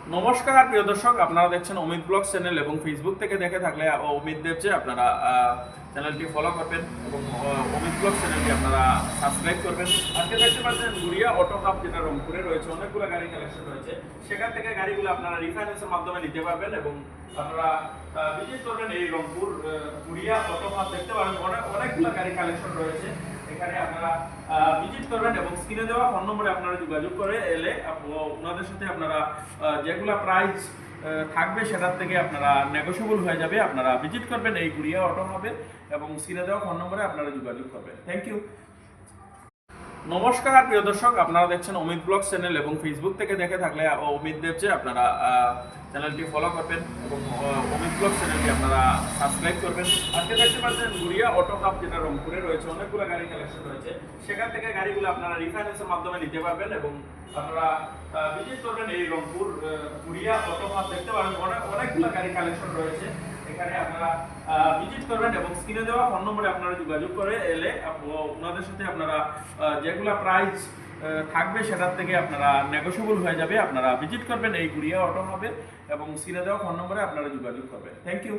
নমস্কার প্রিয় দর্শক, আপনারা দেখছেন অমিত ব্লগ চ্যানেল এবং ফেসবুক থেকে দেখে থাকলে অমিত দেবছে আপনারা চ্যানেলটি ফলো করবেন এবং অমিত ব্লগ চ্যানেলটি আপনারা সাবস্ক্রাইব করবেন। আজকে দেখতে পাচ্ছেন গুড়িয়া অটো হাব যেটা রংপুরে রয়েছে, অনেকগুলো গাড়ি কালেকশন রয়েছে। সেখান থেকে গাড়িগুলো আপনারা রিফাইন্যান্সের মাধ্যমে নিতে পারবেন এবং আপনারা ভিজিট করবেন এই রংপুর গুড়িয়া অটো হাব। দেখতে পারেন অনেকগুলো গাড়ি কালেকশন রয়েছে। এখানে আপনারা ভিজিট করবেন এবং স্ক্রিনে দেওয়া ফোন নম্বরে আপনারা যোগাযোগ করে এলে ওনাদের সাথে আপনারা যেগুলো প্রাইস থাকবে সেটার থেকে আপনারা নেগোশিয়েবল হয়ে যাবে। আপনারা ভিজিট করবেন এই গুড়িয়া অটো হাবে এবং স্ক্রিনে দেওয়া ফোন নম্বরে আপনারা যোগাযোগ করবেন। Thank you. নমস্কার প্রিয় দর্শক, আপনারা দেখছেন অমিত ব্লগ চ্যানেল এবং ফেসবুক থেকে দেখে থাকলে অমিত দেবছে আপনারা চ্যানেলটি ফলো করবেন এবং অমিত ব্লগ চ্যানেলটি আপনারা সাবস্ক্রাইব করবেন। আজকে দেখতে পাচ্ছেন গুড়িয়া অটো হাব যেটা রংপুরে রয়েছে, অনেকগুলো গাড়ি কালেকশন রয়েছে। সেখান থেকে গাড়িগুলো আপনারা রিফাইন্যান্সের মাধ্যমে নিতে পারবেন এবং আপনারা ভিজিট করবেন এই রংপুর গুড়িয়া অটো হাব। দেখতে পারেন অনেকগুলো গাড়ি কালেকশন রয়েছে। এখানে আপনারা ভিজিট করবেন এবং স্ক্রিনে দেওয়া ফোন নম্বরে আপনারা যোগাযোগ করে এলে ওনাদের সাথে আপনারা যেগুলো প্রাইস থাকবে সেটার থেকে আপনারা নেগোশিয়েবল হয়ে যাবে। আপনারা ভিজিট করবেন এই গুড়িয়া অটো হাবে এবং স্ক্রিনে দেওয়া ফোন নম্বরে আপনারা যোগাযোগ করবেন। Thank you.